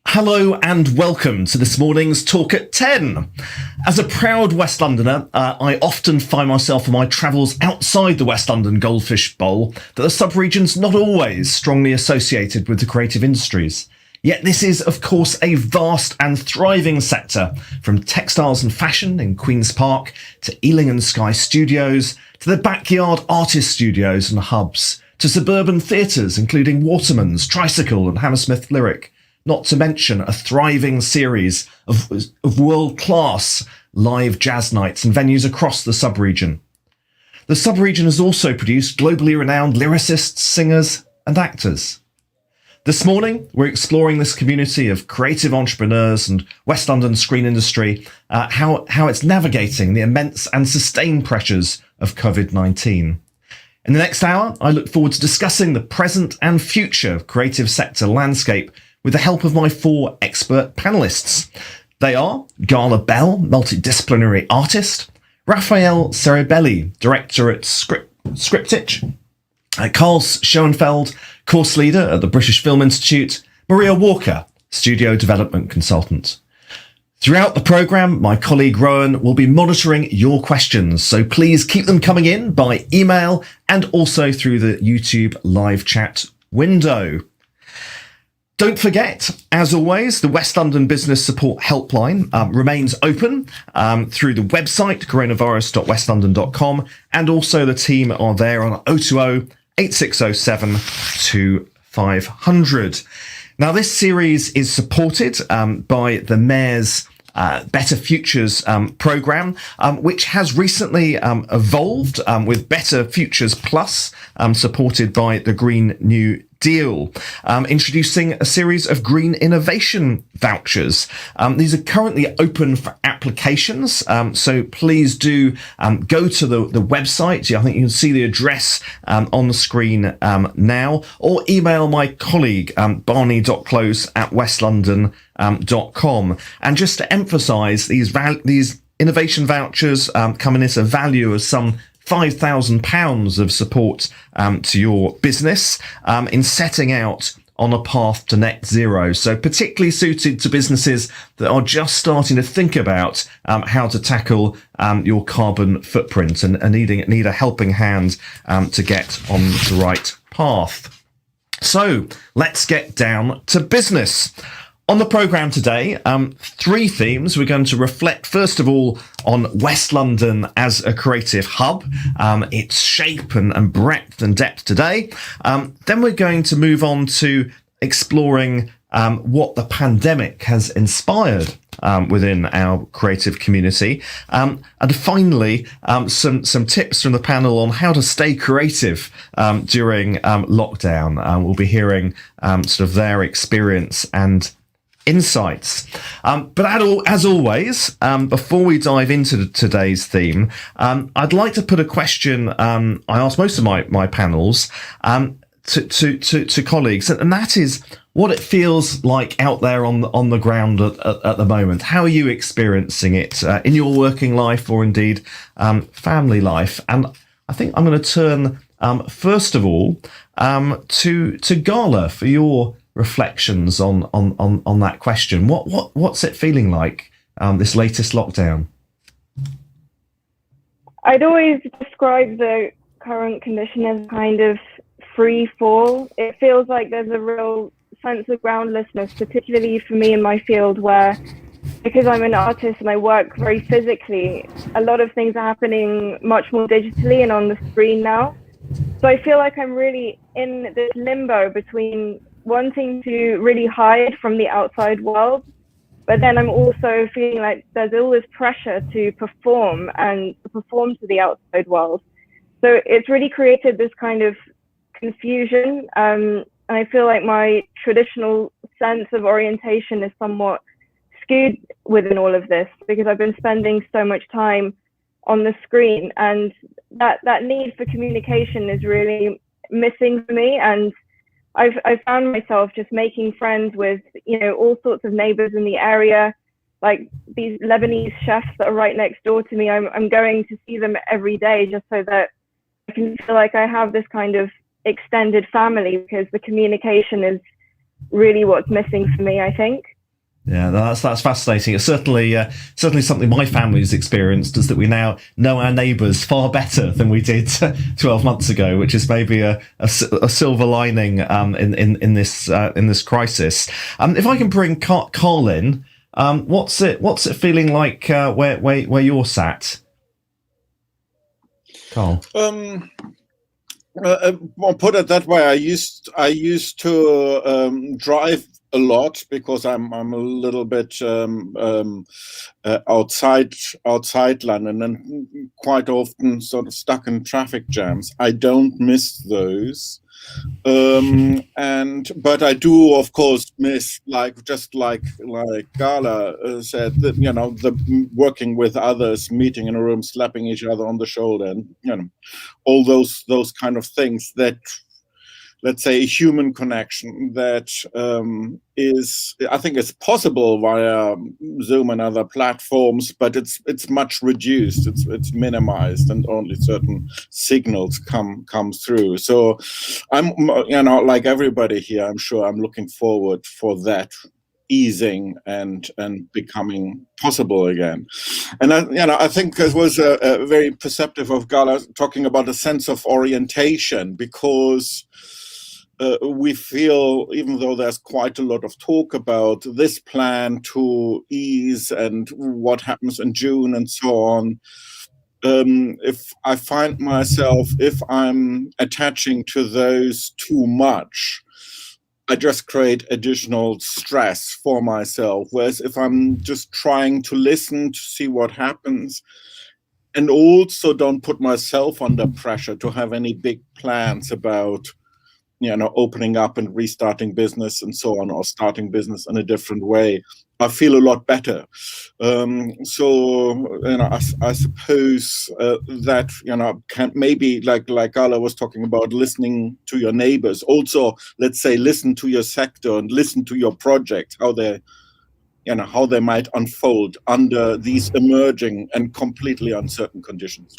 Hello and welcome to this morning's Talk at 10. As a proud West Londoner, I often find myself on my travels outside the West London Goldfish Bowl that the sub-region's not always strongly associated with the creative industries. Yet this is, of course, a vast and thriving sector, from textiles and fashion in Queen's Park to Ealing and Sky Studios, to the backyard artist studios and hubs, to suburban theatres including Waterman's, Tricycle and Hammersmith Lyric. Not to mention a thriving series of world-class live jazz nights and venues across the sub-region. The sub-region has also produced globally renowned lyricists, singers and actors. This morning, we're exploring this community of creative entrepreneurs and West London screen industry, how it's navigating the immense and sustained pressures of COVID-19. In the next hour, I look forward to discussing the present and future creative sector landscape with the help of my four expert panellists. They are Gala, multidisciplinary artist, Rafael Ceribelli, director at ScriPitch, Carl Schoenfeld, course leader at the British Film Institute, Maria Walker, studio development consultant. Throughout the programme, my colleague Rowan will be monitoring your questions, so please keep them coming in by email and also through the YouTube live chat window. Don't forget, as always, the West London Business Support Helpline remains open through the website, coronavirus.westlondon.com, and also the team are there on 020 8607 2500. Now, this series is supported by the Mayor's Better Futures programme, which has recently evolved with Better Futures Plus, supported by the Green New Deal, introducing a series of green innovation vouchers. These are currently open for applications, so please do go to the website. I think you can see the address on the screen now, or email my colleague barney.close@westlondon.com. And just to emphasise, these innovation vouchers come in at a value of some £5,000 of support to your business in setting out on a path to net zero. So particularly suited to businesses that are just starting to think about how to tackle your carbon footprint and need a helping hand to get on the right path. So let's get down to business. On the programme today, three themes. We're going to reflect, first of all, on West London as a creative hub, its shape and breadth and depth today. Then we're going to move on to exploring what the pandemic has inspired within our creative community. And finally, some tips from the panel on how to stay creative during lockdown. We'll be hearing sort of their experience and insights. But as always, before we dive into today's theme, I'd like to put a question I ask most of my panels to colleagues, and that is what it feels like out there on the ground at the moment. How are you experiencing it in your working life or indeed family life? And I think I'm going to turn first of all to Gala for your reflections on that question. What's it feeling like this latest lockdown? I'd always describe the current condition as kind of free fall. It feels like there's a real sense of groundlessness, particularly for me in my field, where because I'm an artist and I work very physically, a lot of things are happening much more digitally and on the screen now. So I feel like I'm really in this limbo between wanting to really hide from the outside world, but then I'm also feeling like there's all this pressure to perform and perform to the outside world. So it's really created this kind of confusion. And I feel like my traditional sense of orientation is somewhat skewed within all of this because I've been spending so much time on the screen, and that need for communication is really missing for me. And I've found myself just making friends with, all sorts of neighbors in the area, like these Lebanese chefs that are right next door to me. I'm going to see them every day just so that I can feel like I have this kind of extended family, because the communication is really what's missing for me, I think. Yeah, that's fascinating. It's certainly something my family's experienced, is that we now know our neighbours far better than we did 12 months ago, which is maybe a silver lining in this crisis. If I can bring Carl in, what's it feeling like where you're sat, Carl? I'll put it that way. I used to drive a lot, because I'm a little bit outside London, and quite often sort of stuck in traffic jams. I don't miss those. But I do, of course, miss, like Gala said, that, the working with others, meeting in a room, slapping each other on the shoulder, and all those kind of things that, let's say, a human connection that I think it's possible via Zoom and other platforms, but it's much reduced. It's minimized, and only certain signals come through. So I'm, like everybody here, I'm sure I'm looking forward for that easing and becoming possible again. And I think it was a very perceptive of Gala talking about a sense of orientation, because we feel, even though there's quite a lot of talk about this plan to ease and what happens in June and so on, if I find myself, if I'm attaching to those too much, I just create additional stress for myself. Whereas if I'm just trying to listen to see what happens, and also don't put myself under pressure to have any big plans about opening up and restarting business and so on, or starting business in a different way, I feel a lot better. So I suppose that can maybe, like Gala was talking about, listening to your neighbors. Also, let's say, listen to your sector and listen to your project, how they might unfold under these emerging and completely uncertain conditions.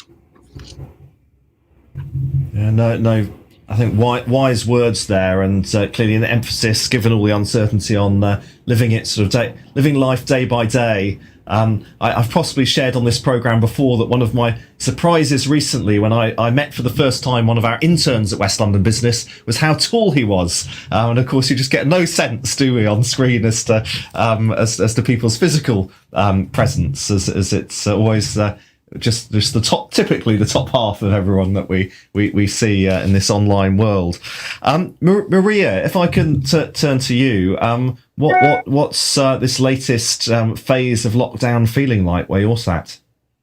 Yeah, no. I think wise words there, and clearly an emphasis, given all the uncertainty, on living life day by day. I've possibly shared on this programme before that one of my surprises recently, when I met for the first time one of our interns at West London Business, was how tall he was. And of course, you just get no sense, do we, on screen as to people's physical presence, as it's always just the top, typically the top half of everyone that we see in this online world. Maria, if I can turn to you, what's this latest phase of lockdown feeling like where you're sat?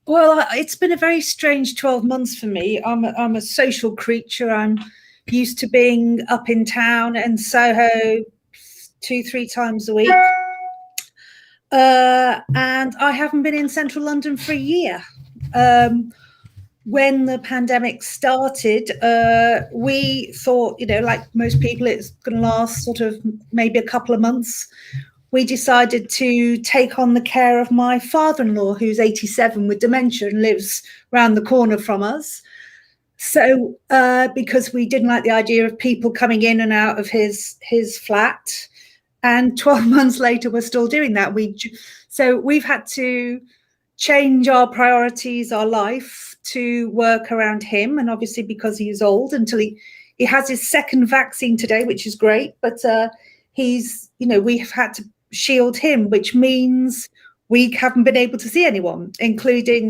Well, it's been a very strange 12 months for me. I'm a social creature. I'm used to being up in town and Soho 2-3 times a week. And I haven't been in central London for a year. When the pandemic started, we thought, like most people, it's going to last sort of maybe a couple of months. We decided to take on the care of my father-in-law, who's 87 with dementia and lives around the corner from us. So because we didn't like the idea of people coming in and out of his flat. And 12 months later, we're still doing that. So we've had to change our priorities, our life, to work around him. And obviously, because he's old, until he has his second vaccine today, which is great. But we've had to shield him, which means we haven't been able to see anyone, including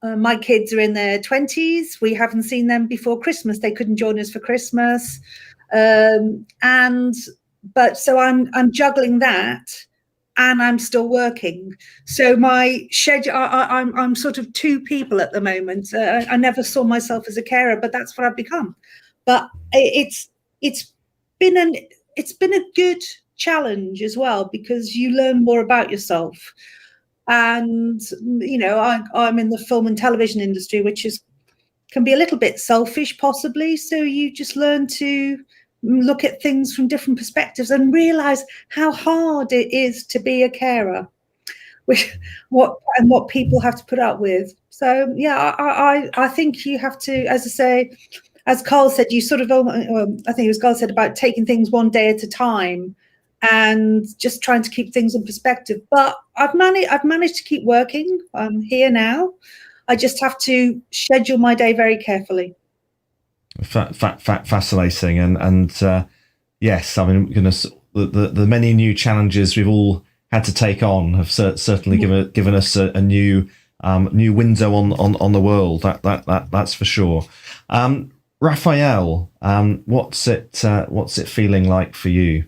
my kids are in their 20s. We haven't seen them before Christmas. They couldn't join us for Christmas. But so I'm juggling that, and I'm still working. So my schedule, I'm sort of two people at the moment. I never saw myself as a carer, but that's what I've become. But it's been a good challenge as well, because you learn more about yourself. And I'm in the film and television industry, which can be a little bit selfish, possibly. So you just learn to look at things from different perspectives and realize how hard it is to be a carer. what people have to put up with. So yeah, I think you have to, as I say, as Carl said, you sort of, I think it was Carl said about taking things one day at a time and just trying to keep things in perspective. But I've managed to keep working. I'm here now. I just have to schedule my day very carefully. Fascinating, and yes, I mean, goodness, the many new challenges we've all had to take on have certainly given us a new window on the world. That's for sure. Rafael, what's it feeling like for you?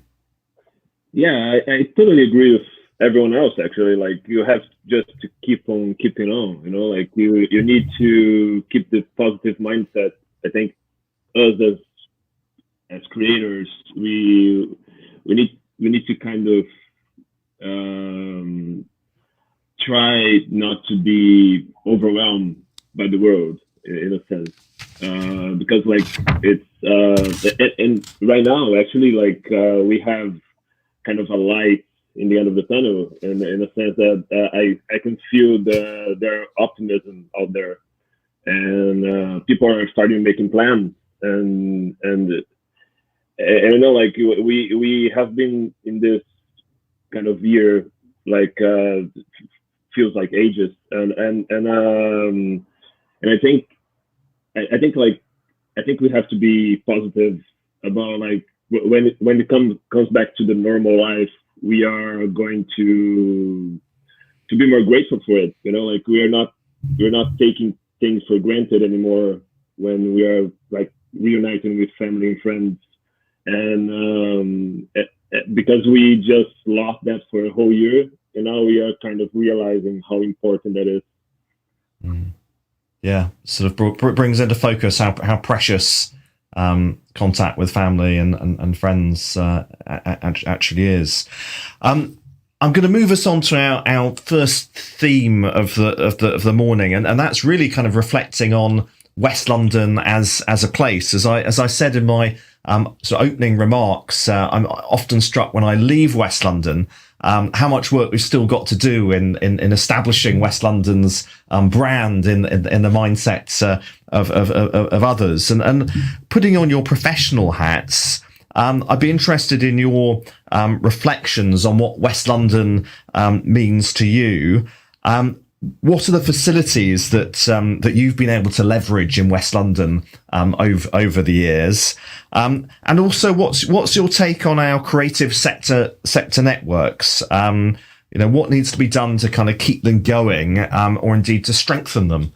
Yeah, I totally agree with everyone else. Actually, like, you have just to keep on keeping on. You know, like you need to keep the positive mindset. I think us as creators, we need to kind of try not to be overwhelmed by the world in a sense, because like it's and right now actually, like, we have kind of a light in the end of the tunnel, in a sense that I can feel their optimism out there, and people are starting making plans, and you know, like, we have been in this kind of year, like, feels like ages, and I think we have to be positive about, like, when it comes back to the normal life, we are going to be more grateful for it. You know, like, we're not taking things for granted anymore when we are, like, reuniting with family and friends, and because we just lost that for a whole year, and now we are kind of realizing how important that is. Yeah, sort of brings into focus how precious contact with family and friends actually is. I'm going to move us on to our first theme of the morning, and that's really kind of reflecting on West London as a place. As I said in my sort of opening remarks, I'm often struck when I leave West London how much work we've still got to do in establishing West London's brand in the mindset of others, and putting on your professional hats. I'd be interested in your reflections on what West London means to you. What are the facilities that you've been able to leverage in West London over the years, and also what's your take on our creative sector networks? You know, what needs to be done to kind of keep them going, or indeed to strengthen them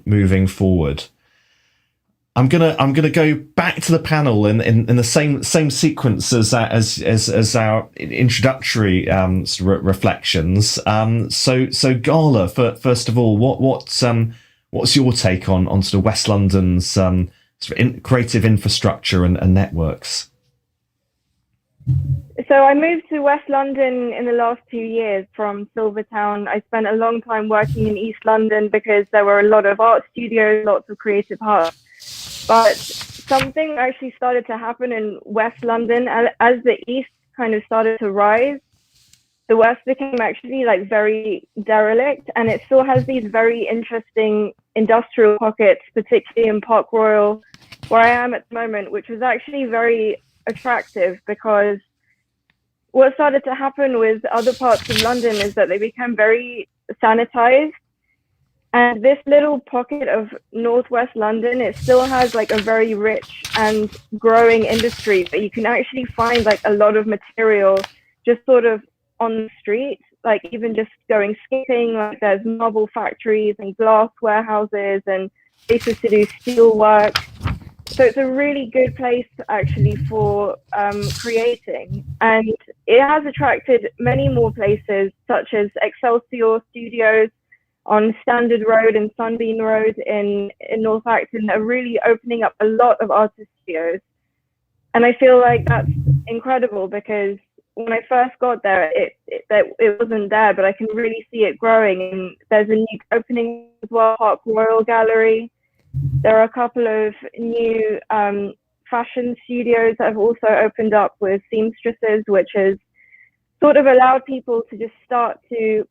moving forward? I'm gonna go back to the panel in the same sequence as our introductory sort of reflections. So Gala, first of all, what's your take on sort of West London's sort of creative infrastructure and networks? So I moved to West London in the last 2 years from Silvertown. I spent a long time working in East London because there were a lot of art studios, lots of creative hubs. But something actually started to happen in West London as the East kind of started to rise. The West became actually like very derelict, and it still has these very interesting industrial pockets, particularly in Park Royal, where I am at the moment, which was actually very attractive, because what started to happen with other parts of London is that they became very sanitized. And this little pocket of northwest London, it still has like a very rich and growing industry, but you can actually find like a lot of material just sort of on the street, like even just going skipping. Like there's marble factories and glass warehouses and places to do steel work. So it's a really good place actually for creating, and it has attracted many more places such as Excelsior Studios on Standard Road and Sunbeam Road in North Acton are really opening up a lot of artist studios. And I feel like that's incredible, because when I first got there, it wasn't there, but I can really see it growing. And there's a new opening as well, Park Royal Gallery. There are a couple of new fashion studios that have also opened up, with seamstresses, which has sort of allowed people to just start to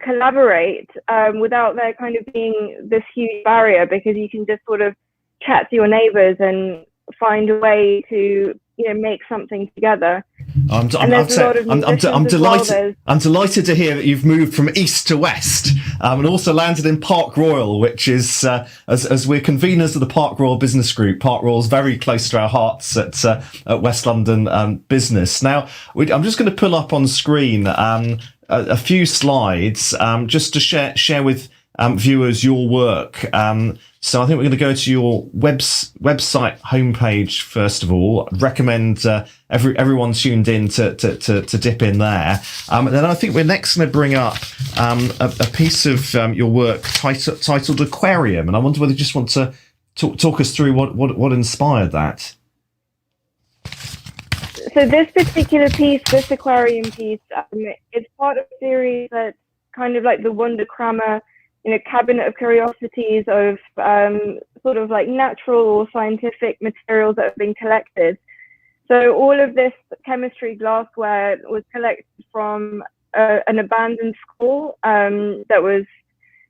collaborate without there kind of being this huge barrier, because you can just sort of chat to your neighbors and find a way to, you know, make something together. I'm delighted to hear that you've moved from east to west, and also landed in Park Royal, which is, as we're conveners of the Park Royal Business Group, Park Royal's very close to our hearts at West London Business. Now, I'm just going to pull up on screen a few slides just to share with viewers your work. So I think we're going to go to your website homepage first of all. I'd recommend everyone tuned in to dip in there. And then I think we're next going to bring up a piece of your work titled Aquarium. And I wonder whether you just want to talk us through what inspired that. So this particular piece, this aquarium piece, it's part of a series that's kind of like the Wunderkrammer, you know, cabinet of curiosities of sort of like natural or scientific materials that have been collected. So all of this chemistry glassware was collected from an abandoned school that was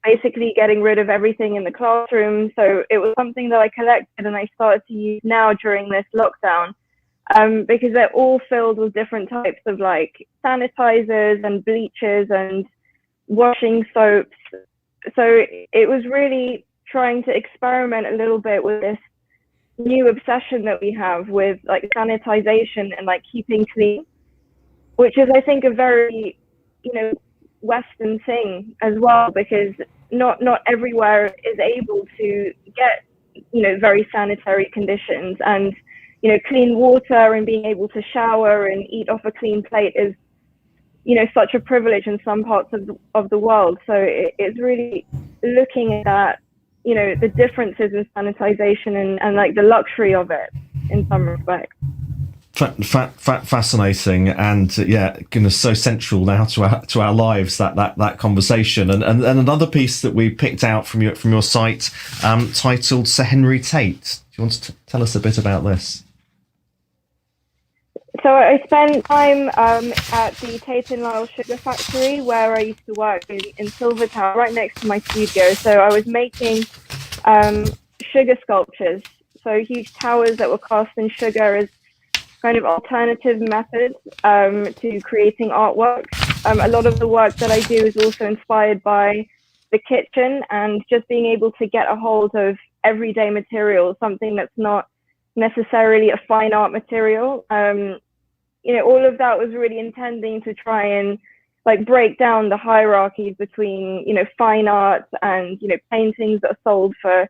basically getting rid of everything in the classroom. So it was something that I collected and I started to use now during this lockdown, because they're all filled with different types of like sanitizers and bleaches and washing soaps. So it was really trying to experiment a little bit with this new obsession that we have with like sanitization and like keeping clean, which is, I think, a very, you know, Western thing as well, because not everywhere is able to get, you know, very sanitary conditions, and, you know, clean water and being able to shower and eat off a clean plate is, you know, such a privilege in some parts of the world. So it's really looking at that, you know, the differences in sanitization and like the luxury of it in some respects. Fascinating, and yeah, goodness, so central now to our lives, that conversation. And another piece that we picked out from your site, titled Sir Henry Tate. Do you want to tell us a bit about this? So I spent time at the Tate & Lyle sugar factory, where I used to work in Silvertown, right next to my studio. So I was making sugar sculptures, so huge towers that were cast in sugar as kind of alternative methods to creating artwork. A lot of the work that I do is also inspired by the kitchen and just being able to get a hold of everyday materials, something that's not necessarily a fine art material. You know, all of that was really intending to try and like break down the hierarchies between, you know, fine art and, you know, paintings that are sold for,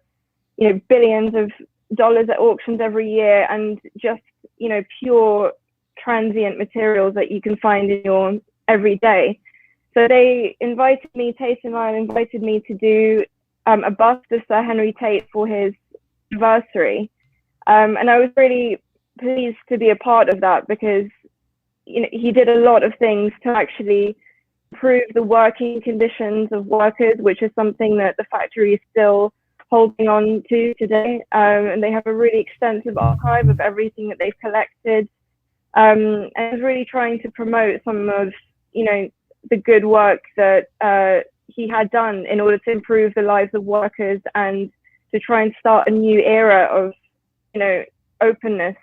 you know, billions of dollars at auctions every year, and just, you know, pure transient materials that you can find in your everyday. So they invited me, Tate & Lyle invited me to do a bust of Sir Henry Tate for his anniversary. And I was really pleased to be a part of that, because, you know, he did a lot of things to actually improve the working conditions of workers, which is something that the factory is still holding on to today. And they have a really extensive archive of everything that they've collected. And is really trying to promote some of, you know, the good work that he had done in order to improve the lives of workers and to try and start a new era of, you know, openness,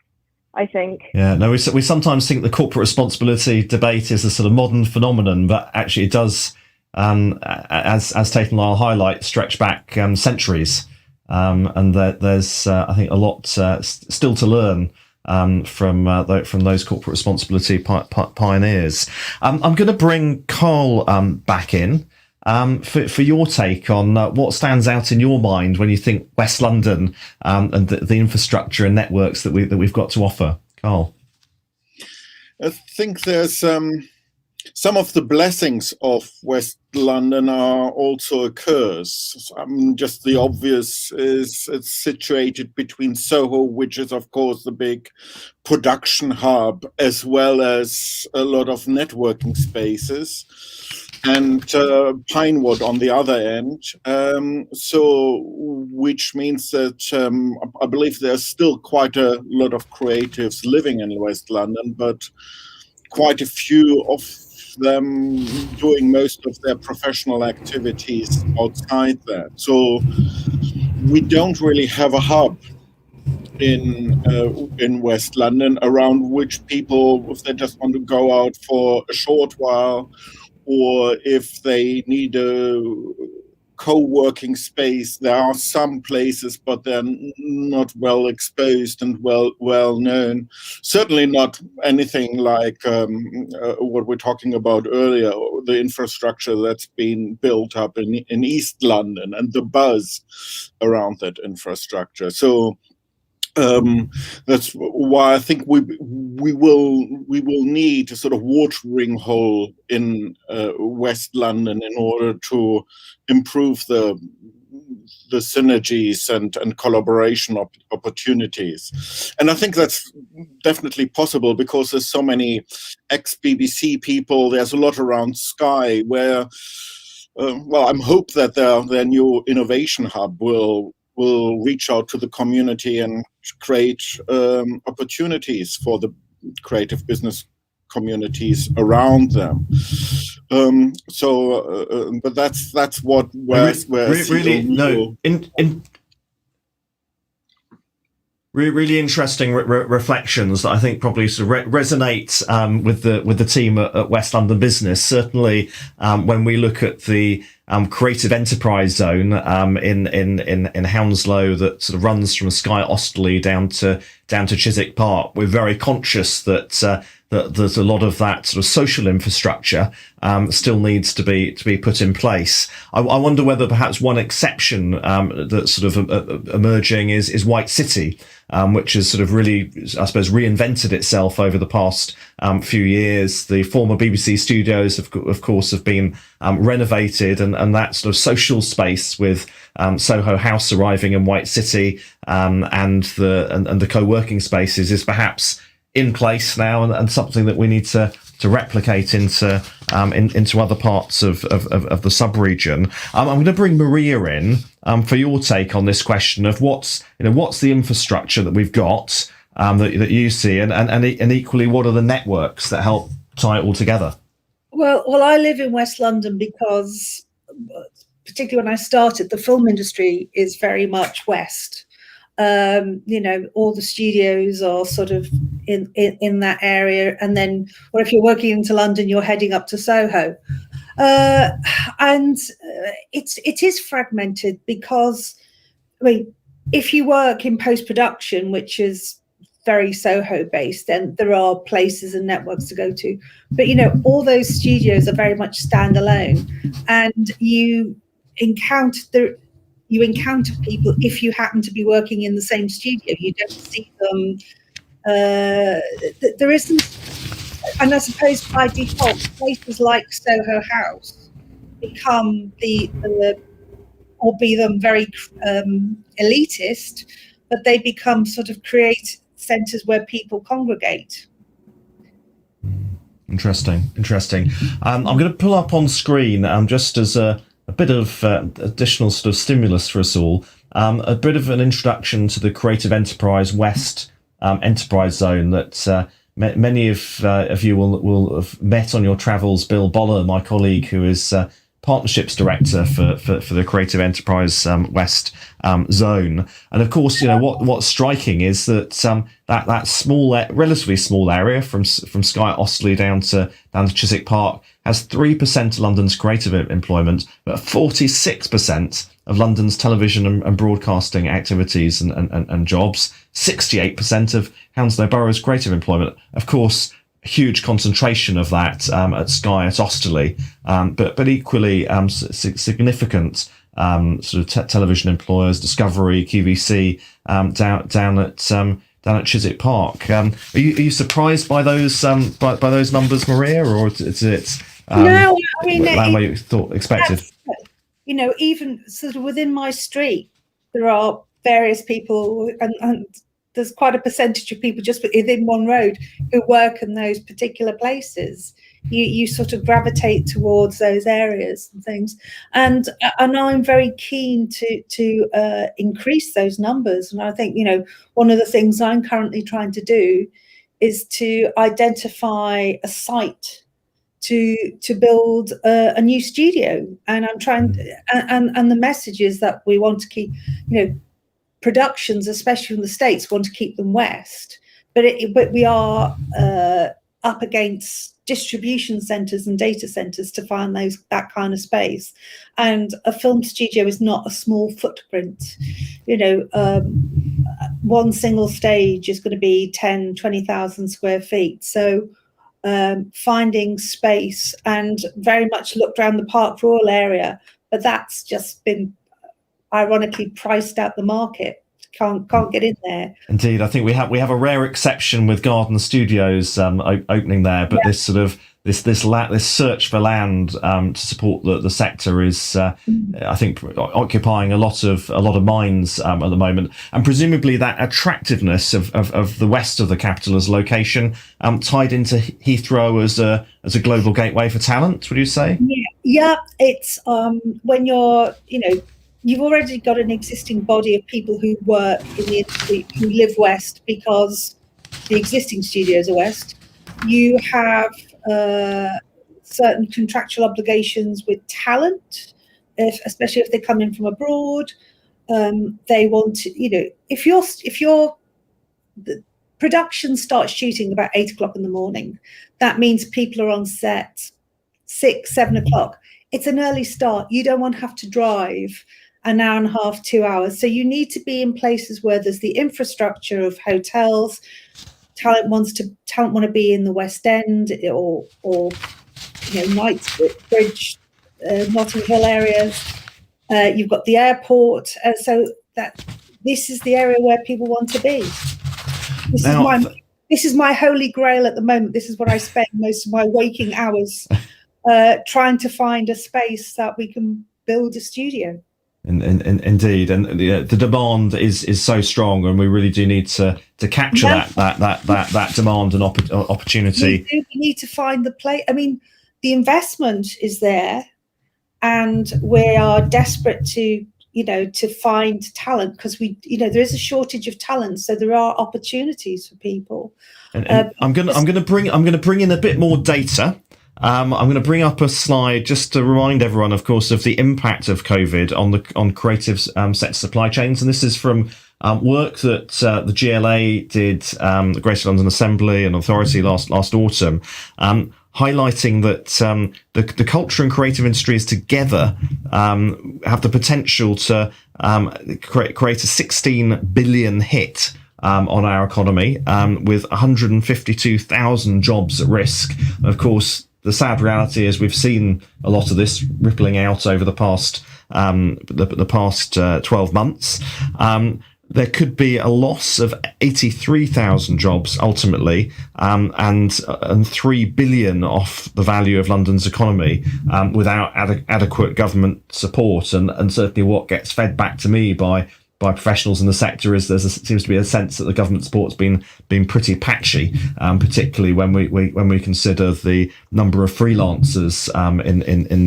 I think. Yeah, no, we sometimes think the corporate responsibility debate is a sort of modern phenomenon, but actually it does, as Tate & Lyle highlight, stretch back centuries, and there's I think a lot still to learn from those corporate responsibility pioneers. I'm going to bring Carl back in for your take on what stands out in your mind when you think West London and the infrastructure and networks that we've got to offer. Carl. I think there's some of the blessings of West London are also a curse. Just the obvious is it's situated between Soho, which is of course the big production hub, as well as a lot of networking spaces, and Pinewood on the other end. So which means that I believe there's still quite a lot of creatives living in West London, but quite a few of them doing most of their professional activities outside that. So we don't really have a hub in West London around which people, if they just want to go out for a short while, or if they need a co-working space, there are some places, but they're not well exposed and well known. Certainly not anything like what we're talking about earlier, the infrastructure that's been built up in East London and the buzz around that infrastructure. So that's why I think we will need a sort of watering hole in West London in order to improve the synergies and collaboration opportunities. And I think that's definitely possible because there's so many ex-BBC people. There's a lot around Sky where, well, I'm hope that their new innovation hub will reach out to the community and create opportunities for the creative business communities around them. But that's what where really interesting reflections that I think probably sort of resonate with the team at West London Business. Certainly, when we look at the creative enterprise zone in Hounslow that sort of runs from Sky Osterley down to Chiswick Park, we're very conscious that there's a lot of that sort of social infrastructure still needs to be put in place. I wonder whether perhaps one exception that's sort of emerging is White City, which has sort of really, I suppose, reinvented itself over the past few years. The former BBC studios, of course, have been renovated, and that sort of social space with Soho House arriving in White City and the co-working spaces is perhaps in place now, and something that we need to replicate into other parts of the sub-region. I'm going to bring Maria in for your take on this question of what's the infrastructure that we've got that you see, and equally what are the networks that help tie it all together. Well, I live in West London because, particularly when I started, the film industry is very much West. All the studios are sort of in that area, and then, or if you're working into London, you're heading up to Soho, and it is fragmented because, I mean, if you work in post-production, which is very Soho based, then there are places and networks to go to, but all those studios are very much standalone, and you encounter people if you happen to be working in the same studio. You don't see them. There isn't, and I suppose by default, places like Soho House become or be them very elitist, but they become sort of create centres where people congregate. Interesting. I'm going to pull up on screen just as a bit of additional sort of stimulus for us all, a bit of an introduction to the Creative Enterprise West enterprise zone that many of you will have met on your travels. Bill Boller, my colleague, who is partnerships director for the Creative Enterprise West zone, and of course, what's striking is that that small, relatively small area from Sky Osterley down to Chiswick Park has 3% of London's creative employment, but 46% of London's television and broadcasting activities and jobs, 68% of Hounslow Borough's creative employment. Of course, a huge concentration of that at Sky at Osterley, but equally significant sort of television employers, Discovery, QVC, down at Chiswick Park. Are you surprised by those numbers, Maria, or is it no? I mean, what you expected? Even sort of within my street, there are various people, and there's quite a percentage of people just within one road who work in those particular places. You sort of gravitate towards those areas and things, and I'm very keen to increase those numbers. And I think one of the things I'm currently trying to do is to identify a site to build a new studio, and I'm trying, and the message is that we want to keep, productions, especially in the States, want to keep them west, but we are up against distribution centers and data centers to find that kind of space, and a film studio is not a small footprint. One single stage is going to be 10-20,000 square feet, so finding space, and very much looked around the Park Royal area, but that's just been ironically priced out the market. Can't get in there. Indeed, I think we have a rare exception with Garden Studios opening there, but this sort of this search for land to support the sector is I think occupying a lot of minds at the moment, and presumably that attractiveness of the west of the capital as location tied into Heathrow as a global gateway for talent. Would you say? Yeah. It's when you're you've already got an existing body of people who work in the industry who live west because the existing studios are west. You have certain contractual obligations with talent, especially if they come in from abroad. They want to, if the production starts shooting about 8 o'clock in the morning, that means people are on set 6-7 o'clock. It's an early start. You don't want to have to drive an hour and a half, 2 hours. So you need to be in places where there's the infrastructure of hotels. Talent want to be in the West End or Knightsbridge, Notting Hill areas. You've got the airport, so that this is the area where people want to be. This is my holy grail at the moment. This is what I spend most of my waking hours trying to find a space that we can build a studio. Indeed, and the demand is so strong, and we really do need to capture that demand and opportunity. We need to find the place. I mean, the investment is there, and we are desperate to find talent, because there is a shortage of talent, so there are opportunities for people. And I'm going to bring in a bit more data. I'm going to bring up a slide just to remind everyone, of course, of the impact of COVID on creative sector supply chains. And this is from work that the GLA did, the Greater London Assembly and Authority last autumn, highlighting that the culture and creative industries together have the potential to create a 16 billion hit on our economy, with 152,000 jobs at risk. And of course, the sad reality is we've seen a lot of this rippling out over the past 12 months. There could be a loss of 83,000 jobs ultimately, and 3 billion off the value of London's economy without adequate government support. And certainly what gets fed back to me by professionals in the sector is seems to be a sense that the government support's been pretty patchy, particularly when we consider the number of freelancers in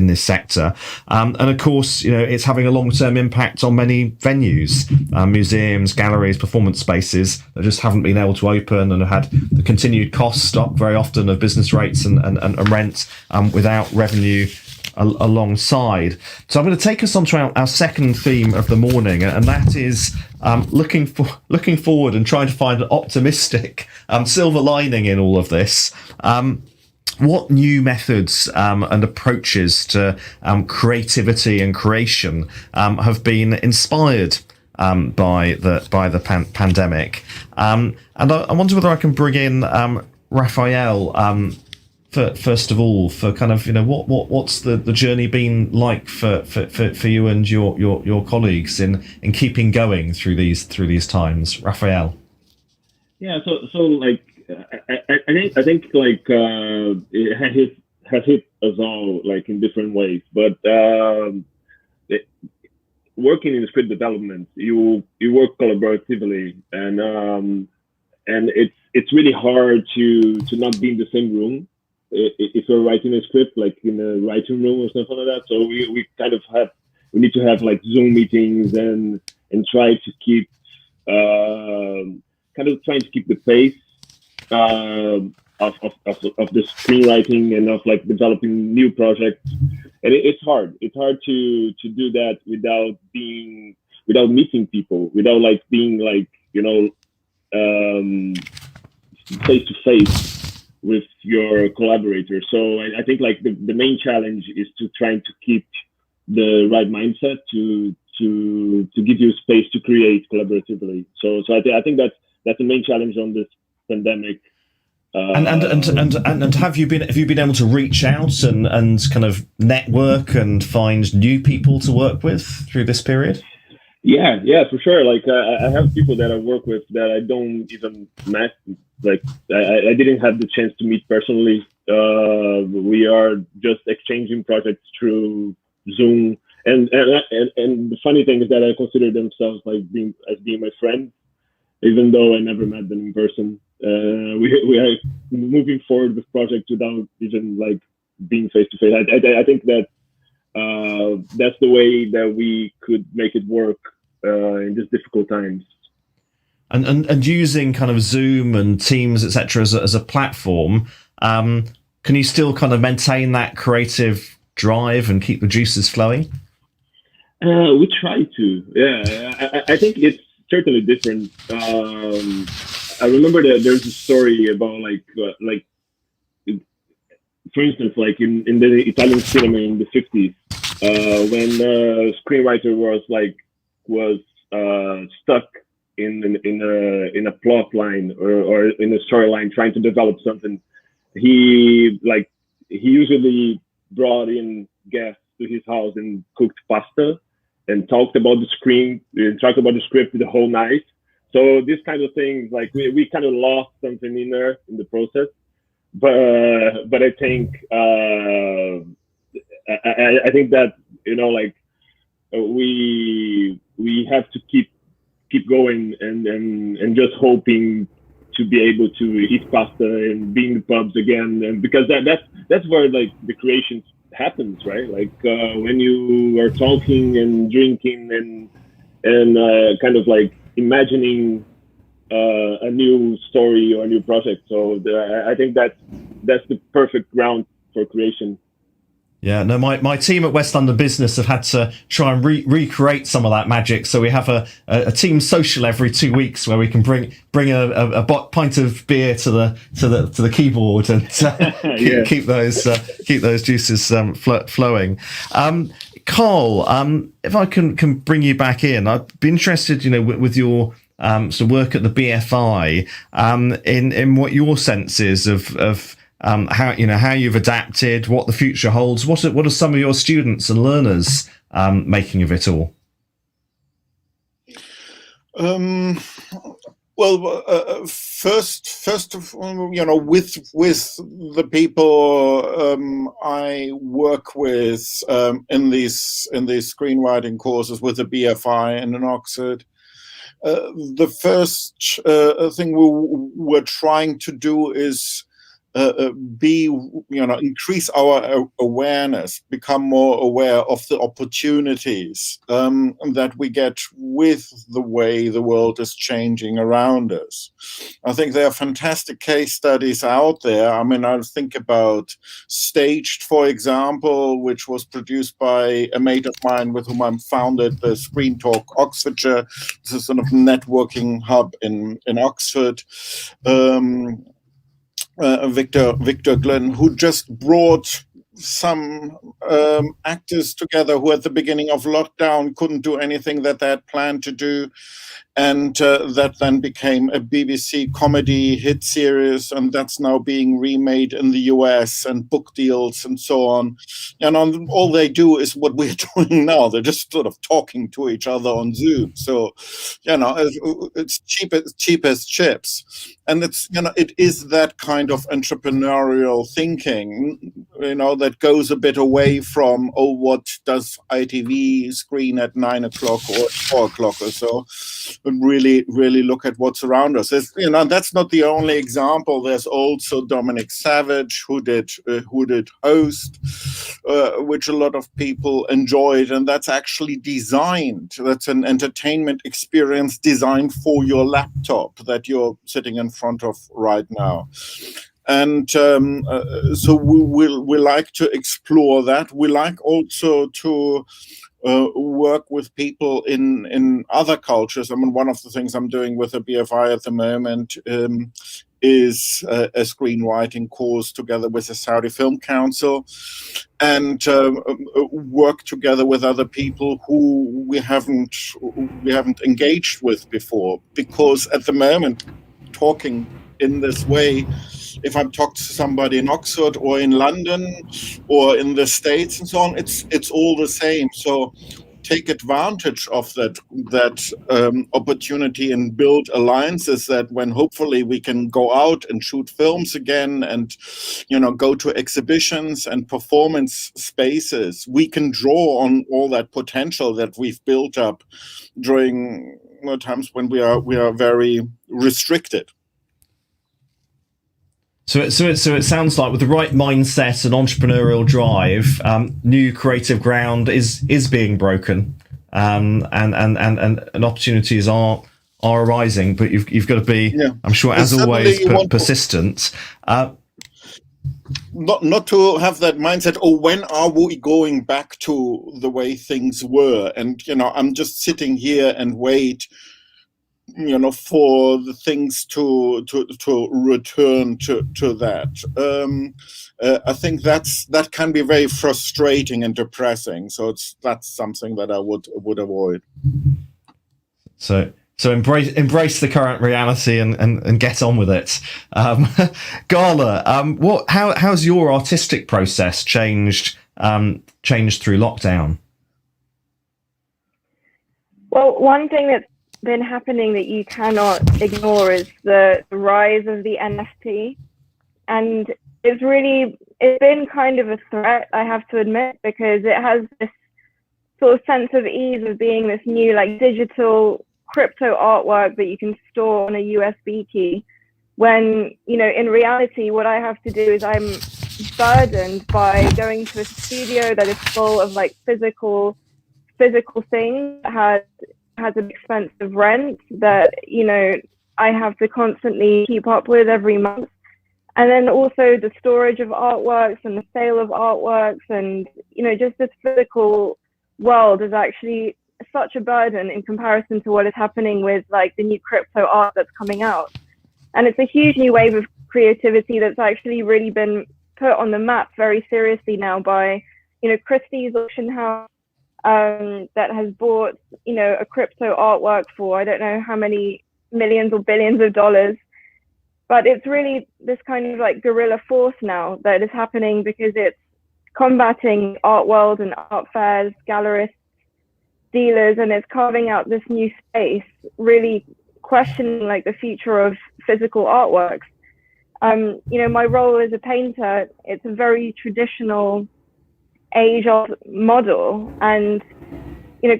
this sector, and of course it's having a long-term impact on many venues, museums, galleries, performance spaces that just haven't been able to open and have had the continued cost stock very often of business rates and rent without revenue alongside. So I'm going to take us on to our second theme of the morning, and that is looking forward and trying to find an optimistic silver lining in all of this. What new methods and approaches to creativity and creation have been inspired by the pandemic? And I wonder whether I can bring in Rafael. First of all, for kind of what's the journey been like for you and your colleagues in keeping going through these times, Rafael? Yeah, so like I think like it has hit us all like in different ways, but working in script development, you work collaboratively, and it's really hard to not be in the same room if you're writing a script, like in a writing room or something like that. So we need to have like Zoom meetings and try to keep trying to keep the pace. of the screenwriting and of like developing new projects. And it's hard. It's hard to do that without meeting people, without like being like, face to face with your collaborators. So I think like the main challenge is to trying to keep the right mindset to give you space to create collaboratively. So I think that's the main challenge on this pandemic. And have you been able to reach out and kind of network and find new people to work with through this period? Yeah, for sure. Like I have people that I work with that I don't even met. Like I didn't have the chance to meet personally. We are just exchanging projects through Zoom, and the funny thing is that I consider themselves like being my friend, even though I never met them in person. We are moving forward with projects without even like being face to face. I think that that's the way that we could make it work in these difficult times. And using kind of Zoom and Teams, etc., as a platform, can you still kind of maintain that creative drive and keep the juices flowing? We try to. Yeah, I think it's certainly different. I remember that there's a story about like for instance, like in the Italian cinema in the 50s, when the screenwriter was stuck in a plot line or in a storyline trying to develop something, he usually brought in guests to his house and cooked pasta and talked about the script the whole night. So these kind of things, like we kind of lost something in there in the process, but I think I think that we have to keep going and just hoping to be able to eat pasta and be in the pubs again, and because that's where like the creation happens, right? Like when you are talking and drinking and kind of like imagining a new story or a new project. So I think that's the perfect ground for creation. Yeah, no, my team at West London Business have had to try and recreate some of that magic. So we have a team social every 2 weeks where we can bring a pint of beer to the keyboard and keep those juices flowing. Carl, if I can bring you back in, I'd be interested, with your sort of work at the BFI, in what your sense is of how you've adapted, what the future holds. What are some of your students and learners making of it all? Well, first of all, with the people I work with in these screenwriting courses with the BFI and in Oxford, the first thing we're trying to do is increase our awareness, become more aware of the opportunities that we get with the way the world is changing around us. I think there are fantastic case studies out there. I mean, I think about Staged, for example, which was produced by a mate of mine with whom I founded the Screen Talk Oxfordshire. This is sort of networking hub in Oxford. Victor Glenn, who just brought some actors together who at the beginning of lockdown couldn't do anything that they had planned to do, and that then became a BBC comedy hit series, and that's now being remade in the US and book deals and so on. And all they do is what we're doing now. They're just sort of talking to each other on Zoom. So, it's cheap as chips. And it is that kind of entrepreneurial thinking, that goes a bit away from, what does ITV screen at 9 o'clock or 4 o'clock or so, and really look at what's around us. That's not the only example. There's also Dominic Savage, who did Host, which a lot of people enjoyed, and that's actually designed. That's an entertainment experience designed for your laptop that you're sitting in front of right now. And so we like to explore that. We like also to work with people in other cultures. I mean, one of the things I'm doing with the BFI at the moment is a screenwriting course together with the Saudi Film Council, and work together with other people who we haven't engaged with before. Because at the moment, talking in this way, if I'm talking to somebody in Oxford or in London or in the States and so on, it's all the same. So take advantage of that opportunity and build alliances, that when hopefully we can go out and shoot films again and go to exhibitions and performance spaces, we can draw on all that potential that we've built up during times when we are very restricted. So it sounds like with the right mindset and entrepreneurial drive, new creative ground is being broken, and opportunities are arising. But you've got to be, I'm sure, as always, persistent. Not to have that mindset. Oh, when are we going back to the way things were? And I'm just sitting here and wait for the things to return to that. I think that can be very frustrating and depressing. So that's something that I would avoid. So embrace the current reality and get on with it. Gala, how's your artistic process changed through lockdown? Well, one thing that's been happening that you cannot ignore is the rise of the NFT, and it's been kind of a threat, I have to admit, because it has this sort of sense of ease of being this new digital crypto artwork that you can store on a USB key, when in reality what I have to do is I'm burdened by going to a studio that is full of physical things that has an expensive rent that I have to constantly keep up with every month, and then also the storage of artworks and the sale of artworks, and just this physical world is actually such a burden in comparison to what is happening with the new crypto art that's coming out. And it's a huge new wave of creativity that's actually really been put on the map very seriously now by Christie's auction house, that has bought a crypto artwork for I don't know how many millions or billions of dollars. But it's really this kind of guerrilla force now that is happening, because it's combating art world and art fairs, gallerists, dealers, and it's carving out this new space, really questioning the future of physical artworks. My role as a painter, it's a very traditional age-old model, and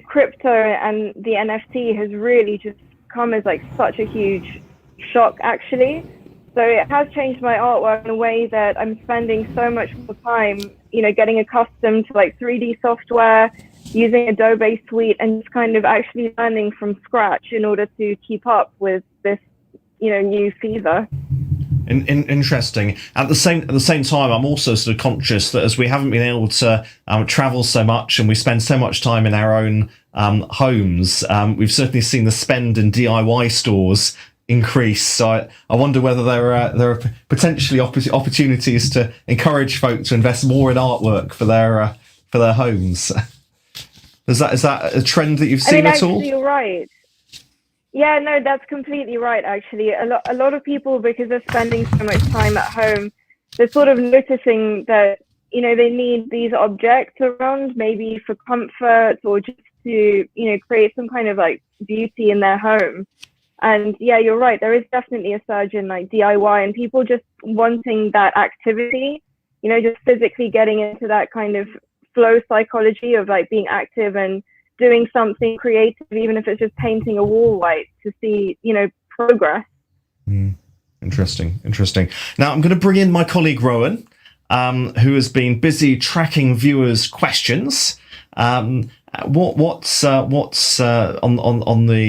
crypto and the NFT has really just come as such a huge shock, actually. So it has changed my artwork in a way that I'm spending so much more time getting accustomed to 3D software, using Adobe Suite, and just kind of actually learning from scratch in order to keep up with this new fever. Interesting. At the same time, I'm also sort of conscious that as we haven't been able to travel so much, and we spend so much time in our own homes, we've certainly seen the spend in DIY stores increase. So I wonder whether there are potentially opportunities to encourage folk to invest more in artwork for their homes. Is that a trend that you've seen at all? You're right. Yeah, no, that's completely right, actually. A lot of people, because they're spending so much time at home, they're sort of noticing that, they need these objects around, maybe for comfort or just to, create some kind of beauty in their home. And yeah, you're right. There is definitely a surge in DIY and people just wanting that activity, just physically getting into that kind of flow psychology of being active and doing something creative, even if it's just painting a wall white, to see, progress. Interesting. Now I'm going to bring in my colleague Rowan, who has been busy tracking viewers' questions. What's on the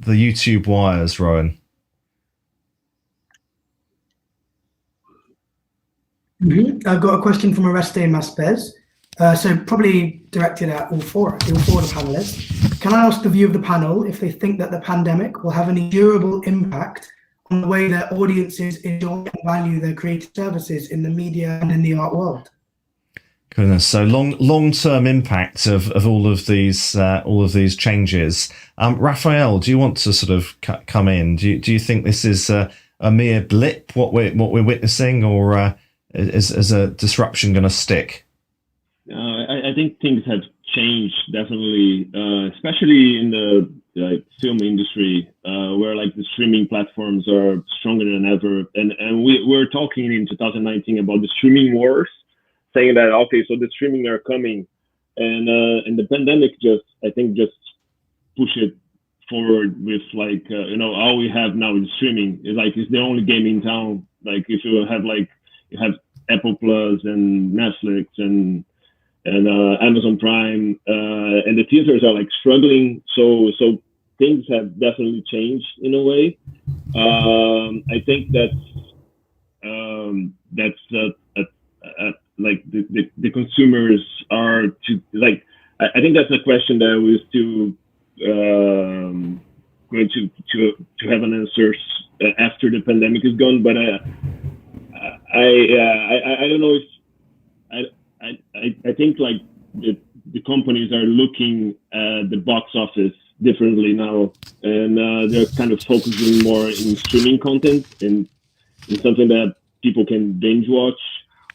YouTube wires, Rowan? I've got a question from Oreste Maspez. So probably directed at all four of the panelists. Can I ask the view of the panel if they think that the pandemic will have any durable impact on the way that audiences enjoy and value their creative services in the media and in the art world? Goodness, so long-term impact of all of these changes. Rafael, do you want to sort of come in? Do you think this is a mere blip, what we're witnessing, or is a disruption going to stick? I think things have changed definitely, especially in the film industry, where the streaming platforms are stronger than ever, and we're talking in 2019 about the streaming wars, saying that okay, so the streaming are coming, and the pandemic just push it forward with all we have now is streaming. It's the only game in town. If you have Apple Plus and Netflix and Amazon Prime, and the theaters are struggling. So things have definitely changed in a way. I think the consumers are I think that's a question that we're still going to have an answer after the pandemic is gone. But I don't know if I think the companies are looking at the box office differently now, and they're kind of focusing more in streaming content and something that people can binge watch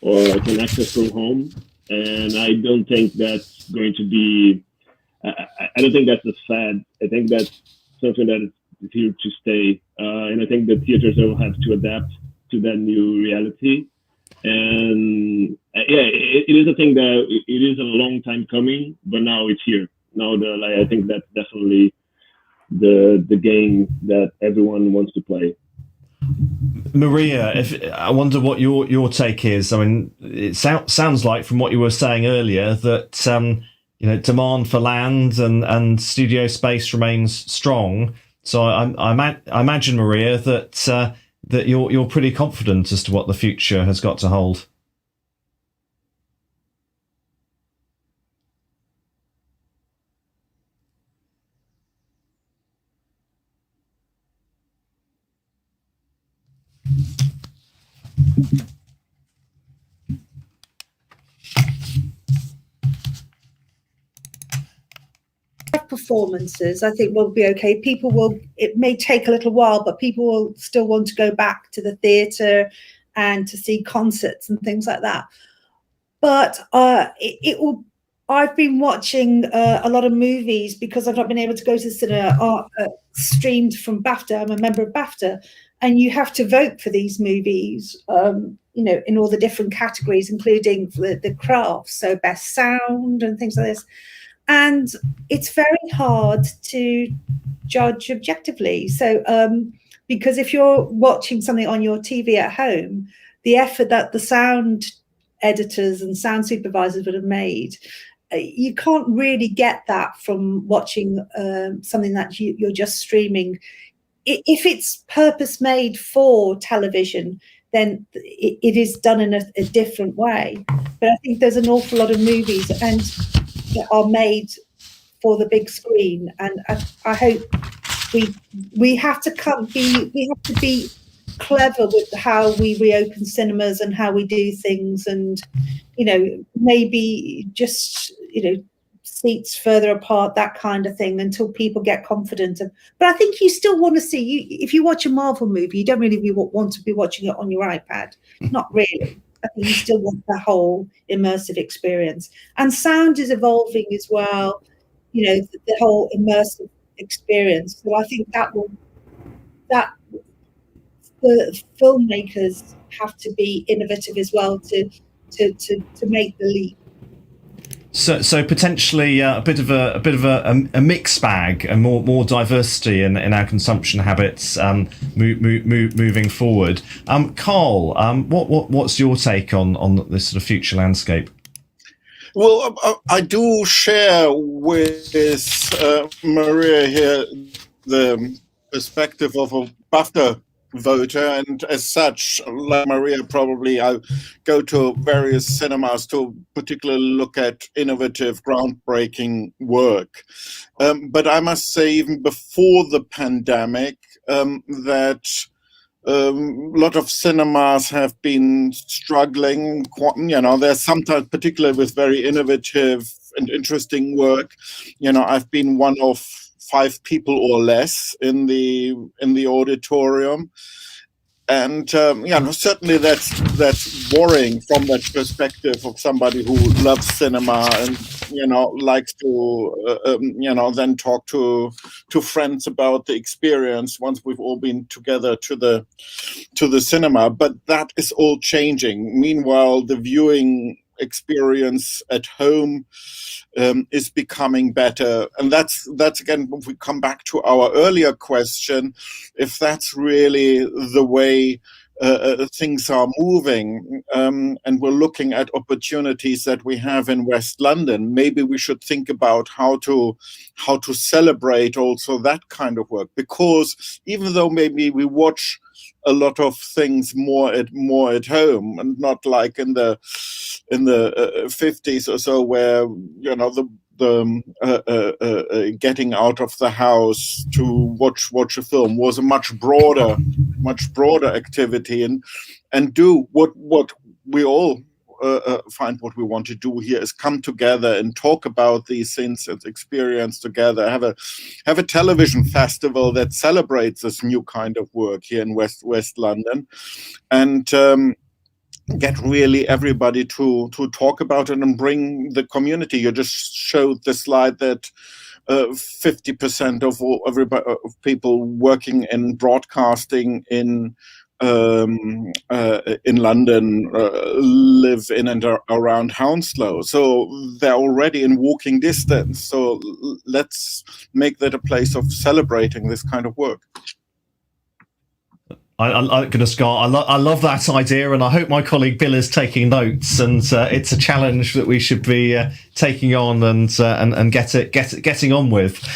or can access from home. And I don't think that's going to be. I don't think that's a fad. I think that's something that is here to stay, and I think the theaters will have to adapt to that new reality. And it is a thing that it is a long time coming, but now it's here. Now I think that's definitely the game that everyone wants to play. Maria, I wonder what your take is. I mean, it sounds like from what you were saying earlier that demand for land and studio space remains strong. So I imagine, Maria, that you're pretty confident as to what the future has got to hold. Performances, I think, will be okay. It may take a little while, but people will still want to go back to the theatre and to see concerts and things like that. But it will. I've been watching a lot of movies because I've not been able to go to the cinema, streamed from BAFTA. I'm a member of BAFTA, and you have to vote for these movies, in all the different categories, including the crafts, so best sound and things like this. And it's very hard to judge objectively. So, because if you're watching something on your TV at home, the effort that the sound editors and sound supervisors would have made, you can't really get that from watching something that you're just streaming. If it's purpose made for television, then it is done in a different way. But I think there's an awful lot of movies that are made for the big screen, and I hope we have to be clever with how we reopen cinemas and how we do things, and maybe just seats further apart, that kind of thing, until people get confident. But I think you still want to see, if you watch a Marvel movie, you don't really want to be watching it on your iPad. Not really. I think you still want the whole immersive experience. And sound is evolving as well, the whole immersive experience. So I think that the filmmakers have to be innovative as well to make the leap. So potentially a bit of a mixed bag and more diversity in our consumption habits moving forward. Carl, what's your take on this sort of future landscape? Well, I do share with Maria here the perspective of a BAFTA voter, and as such, like Maria, probably I go to various cinemas to particularly look at innovative, groundbreaking work. But I must say, even before the pandemic, that a lot of cinemas have been struggling. There's sometimes, particularly with very innovative and interesting work, I've been one of 5 people or less in the auditorium, and certainly that's worrying from that perspective of somebody who loves cinema and likes to then talk to friends about the experience once we've all been together to the cinema. But that is all changing. Meanwhile, the viewing experience at home is becoming better, and that's again, if we come back to our earlier question, if that's really the way things are moving, and we're looking at opportunities that we have in West London, maybe we should think about how to celebrate also that kind of work, because even though maybe we watch a lot of things more at home, and not like in the 50s or so, where the getting out of the house to watch a film was a much broader activity, and do what we all find what we want to do here is come together and talk about these things and experience together, have a television festival that celebrates this new kind of work here in West London, and get really everybody to talk about it and bring the community. You just showed the slide that 50% of people working in broadcasting in London live in and around Hounslow, so they're already in walking distance. So let's make that a place of celebrating this kind of work. I'm going to start. I love that idea, and I hope my colleague Bill is taking notes. And it's a challenge that we should be taking on and getting on with.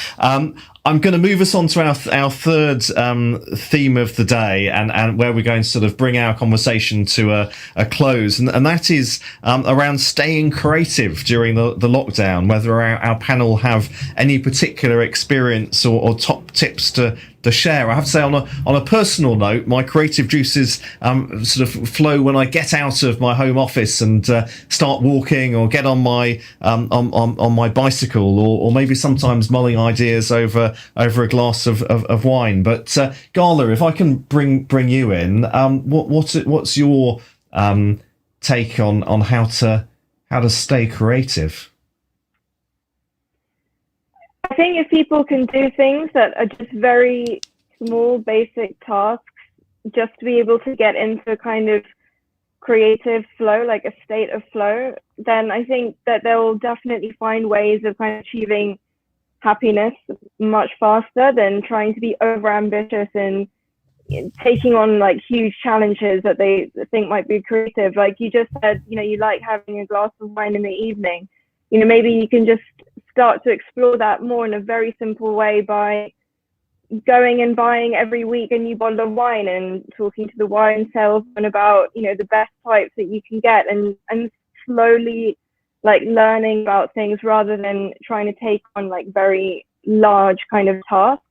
I'm going to move us on to our third theme of the day, and where we're going to sort of bring our conversation to a close, and that is around staying creative during the lockdown. Whether our panel have any particular experience or top tips to share. I have to say, on a personal note, my creative juices sort of flow when I get out of my home office and start walking, or get on my on my bicycle, or maybe sometimes mulling ideas over a glass of wine. But Gala, if I can bring you in, what's your take on how to stay creative? I think if people can do things that are just very small, basic tasks, just to be able to get into a kind of creative flow, like a state of flow, then I think that they'll definitely find ways of kind of achieving happiness much faster than trying to be overambitious and taking on like huge challenges that they think might be creative. Like you just said, you like having a glass of wine in the evening. Maybe you can just start to explore that more in a very simple way by going and buying every week a new bottle of wine and talking to the wine salesman about, the best types that you can get, and slowly like learning about things rather than trying to take on like very large kind of tasks.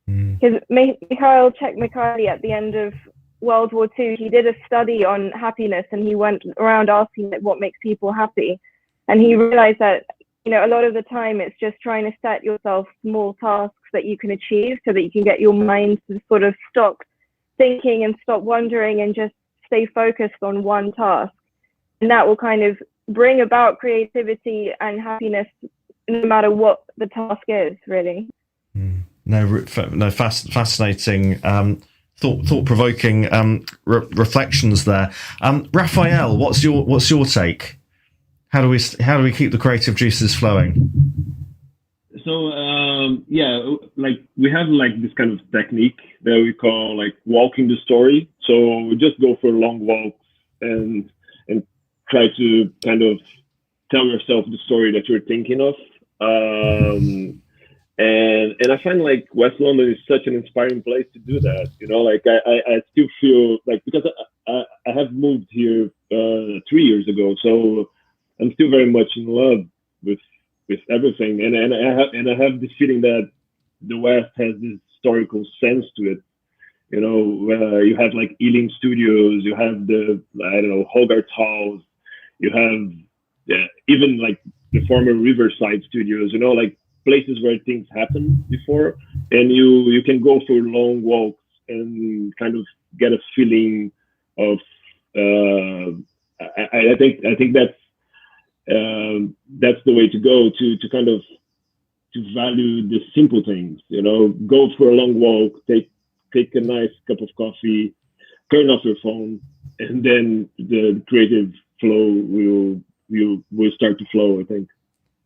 Because Mikhail Csikszentmihalyi, at the end of World War II, he did a study on happiness, and he went around asking like, what makes people happy. And he realized that, a lot of the time it's just trying to set yourself small tasks that you can achieve so that you can get your mind to sort of stop thinking and stop wondering and just stay focused on one task. And that will kind of bring about creativity and happiness no matter what the task is, really. No, fascinating, thought-provoking reflections there. Rafael, what's your take? How do we keep the creative juices flowing? So like we have like this kind of technique that we call like walking the story. So we just go for long walks and try to kind of tell yourself the story that you're thinking of. And and I find like West London is such an inspiring place to do that. You know, like I still feel like, because I have moved here 3 years ago, so I'm still very much in love with everything, and I have this feeling that the West has this historical sense to it. You know, you have like Ealing Studios, you have the, I don't know, Hogarth Halls, you have even like the former Riverside Studios. You know, like places where things happened before, and you can go for long walks and kind of get a feeling of. I think that's the way to go, to kind of to value the simple things. You know, go for a long walk, take a nice cup of coffee, turn off your phone, and then the creative flow will start to flow, I think.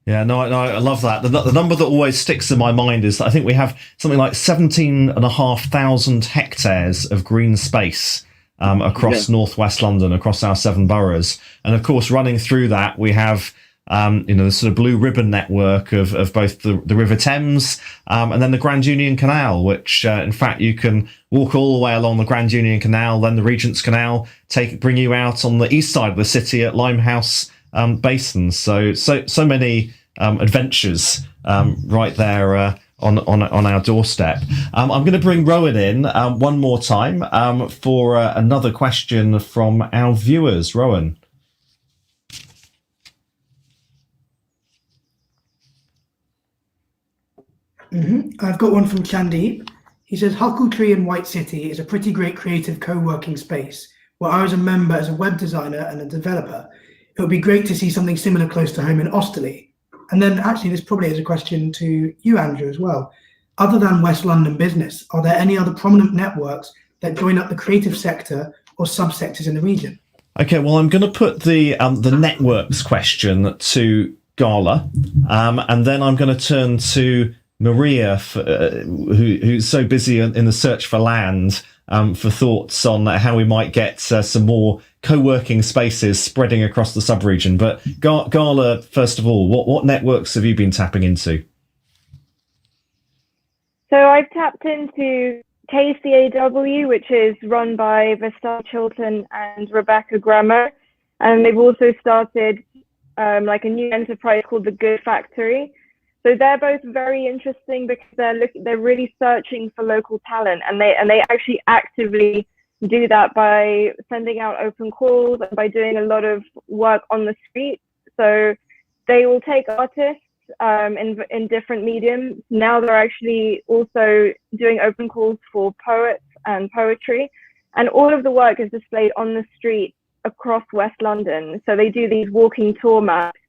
Yeah, no, I love that. The number that always sticks in my mind is that I think we have something like 17,500 hectares of green space across northwest London, across our 7 boroughs. And of course, running through that, we have the sort of blue ribbon network of both the River Thames and then the Grand Union Canal, which in fact you can walk all the way along the Grand Union Canal, then the Regent's Canal, bring you out on the east side of the city at Limehouse Basin. So many adventures right there on our doorstep. I'm going to bring Rowan in one more time for another question from our viewers. Rowan. I've got one from Chandeep. He says, Huckle Tree in White City is a pretty great creative co-working space where I was a member as a web designer and a developer. It would be great to see something similar close to home in Osterley. And then actually this probably is a question to you, Andrew, as well. Other than West London business, are there any other prominent networks that join up the creative sector or subsectors in the region? Okay, well, I'm going to put the networks question to Gala, and then I'm going to turn to Maria, who's so busy in the search for land, for thoughts on how we might get some more co-working spaces spreading across the sub-region. But Gala, first of all, what networks have you been tapping into? So I've tapped into KCAW, which is run by Vestal Chilton and Rebecca Grammer. And they've also started like a new enterprise called The Good Factory. So they're both very interesting because they're really searching for local talent, and they actually actively do that by sending out open calls and by doing a lot of work on the street. So they will take artists in different mediums. Now they're actually also doing open calls for poets and poetry, and all of the work is displayed on the street across West London. So they do these walking tour maps,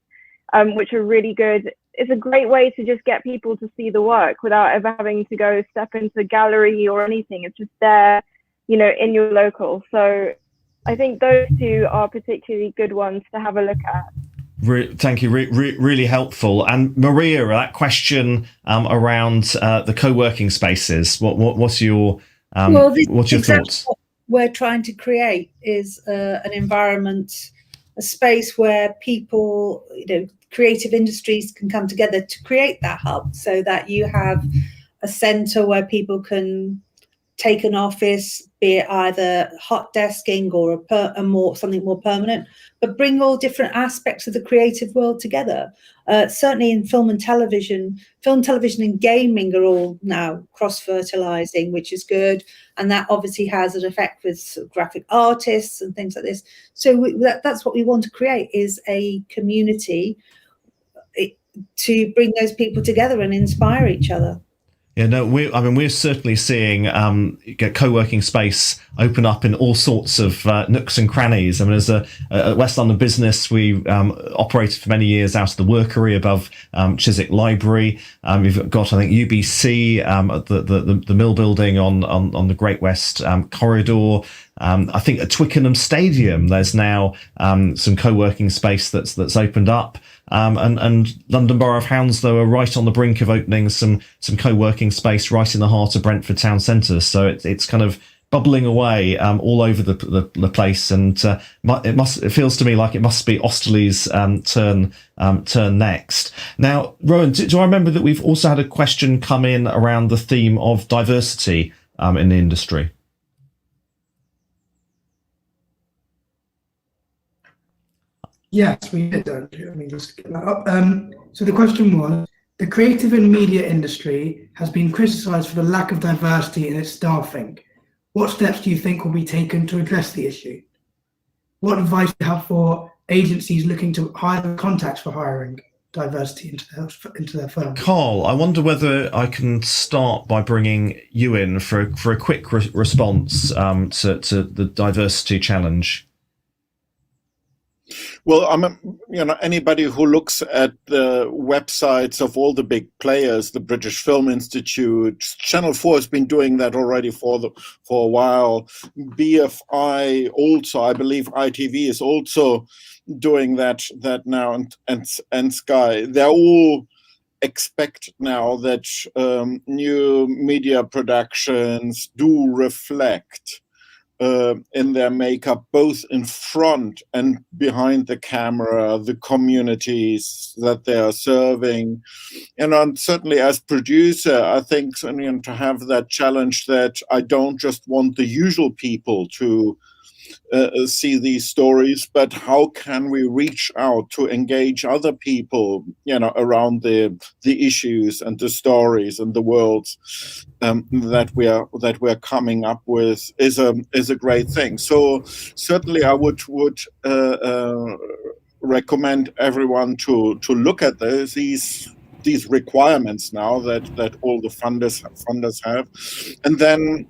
which are really good. It's a great way to just get people to see the work without ever having to go step into a gallery or anything. It's just there, in your local. So I think those two are particularly good ones to have a look at. Thank you. Really helpful. And Maria, that question around the co-working spaces, what's your thoughts? What we're trying to create is an environment, a space where people, creative industries can come together to create that hub, so that you have a centre where people can take an office, be it either hot desking or something more permanent, but bring all different aspects of the creative world together. Certainly in film and television and gaming are all now cross-fertilizing, which is good. And that obviously has an effect with graphic artists and things like this. So that's what we want to create, is a community to bring those people together and inspire each other. Yeah, no, we're certainly seeing co-working space open up in all sorts of nooks and crannies. I mean, as a West London business, we operated for many years out of the Workery above Chiswick Library. We've got, I think, UBC at the Mill Building on the Great West Corridor. I think at Twickenham Stadium, there's now some co-working space that's opened up. And London Borough of Hounslow are right on the brink of opening some co-working space right in the heart of Brentford town centre. So it's kind of bubbling away all over the place, and it feels to me like it must be Osterley's turn next. Now, Rowan, do I remember that we've also had a question come in around the theme of diversity in the industry? Yes, we did. Let me just get that up. So the question was, the creative and media industry has been criticised for the lack of diversity in its staffing. What steps do you think will be taken to address the issue? What advice do you have for agencies looking to hire contacts for hiring diversity into their firm? Carl, I wonder whether I can start by bringing you in for a quick response to the diversity challenge. Well, anybody who looks at the websites of all the big players, the British Film Institute, Channel 4 has been doing that already for a while. BFI also, I believe ITV is also doing that now, and Sky. They're all expect now that new media productions do reflect in their makeup, both in front and behind the camera, the communities that they are serving. And certainly as producer, I think to have that challenge that I don't just want the usual people to see these stories, but how can we reach out to engage other people, around the issues and the stories and the worlds that we're coming up with is a great thing. So certainly I would recommend everyone to look at these requirements now that all the funders have, and then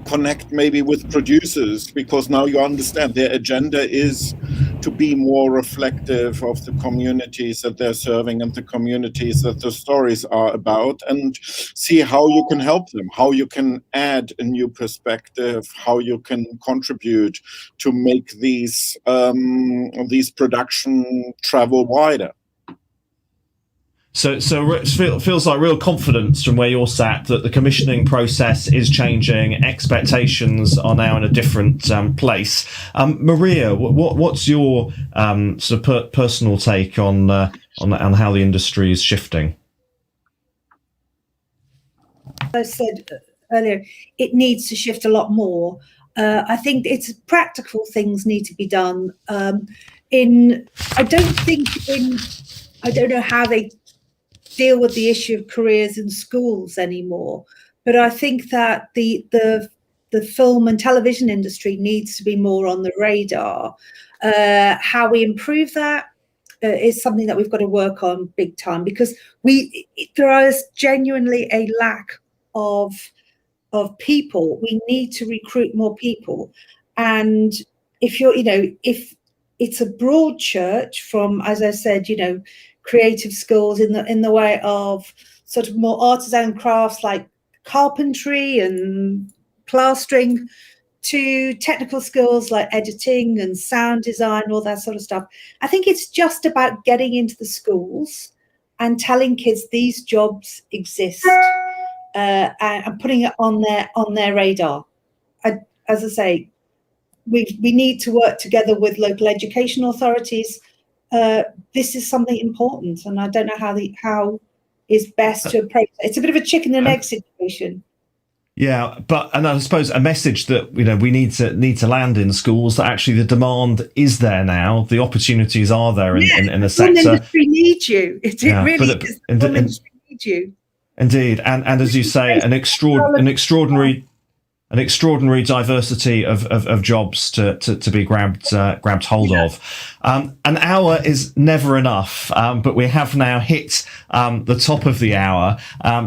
connect maybe with producers, because now you understand their agenda is to be more reflective of the communities that they're serving and the communities that the stories are about, and see how you can help them, how you can add a new perspective, how you can contribute to make these production travel wider. So it feels like real confidence from where you're sat that the commissioning process is changing. Expectations are now in a different place. Maria, what's your sort of personal take on how the industry is shifting? As I said earlier, it needs to shift a lot more. I think it's practical things need to be done. I don't know how they deal with the issue of careers in schools anymore, but I think that the film and television industry needs to be more on the radar. How we improve that is something that we've got to work on big time, because there is genuinely a lack of people. We need to recruit more people, and if it's a broad church from, as I said, creative skills in the way of sort of more artisan crafts like carpentry and plastering, to technical skills like editing and sound design, all that sort of stuff. I think it's just about getting into the schools and telling kids these jobs exist, and putting it on their radar. As I say, we need to work together with local education authorities. This is something important, and I don't know how is best to approach it. It's a bit of a chicken and egg situation. Yeah, and I suppose a message that we need to land in schools, that actually the demand is there now, the opportunities are there in the sector. The industry needs you. It really is. The industry needs you. Indeed, and as you say, an extraordinary diversity of jobs to be grabbed hold of. An hour is never enough, but we have now hit the top of the hour.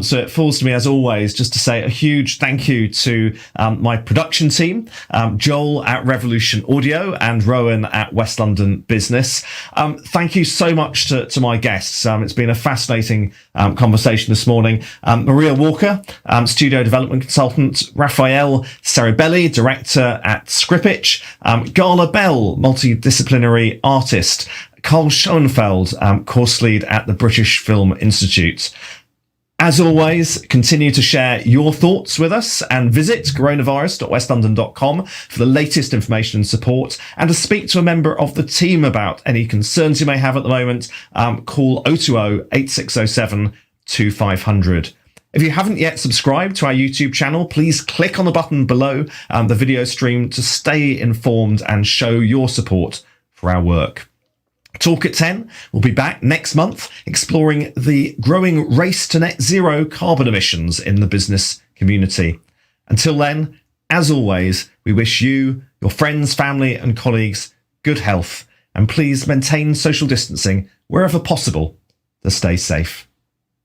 So it falls to me, as always, just to say a huge thank you to my production team, Joel at Revolution Audio and Rowan at West London Business. Thank you so much to my guests. It's been a fascinating conversation this morning. Maria Walker, studio development consultant, Rafael Ceribelli, director at ScriPitch, Gala Bell, multidisciplinary artist, Carl Schoenfeld, course lead at the British Film Institute. As always, continue to share your thoughts with us and visit coronavirus.westlondon.com for the latest information and support, and to speak to a member of the team about any concerns you may have at the moment. Call 020 8607 2500. If you haven't yet subscribed to our YouTube channel, please click on the button below the video stream to stay informed and show your support for our work. Talk at 10 will be back next month, exploring the growing race to net zero carbon emissions in the business community. Until then, as always, we wish you, your friends, family and colleagues good health, and please maintain social distancing wherever possible to stay safe.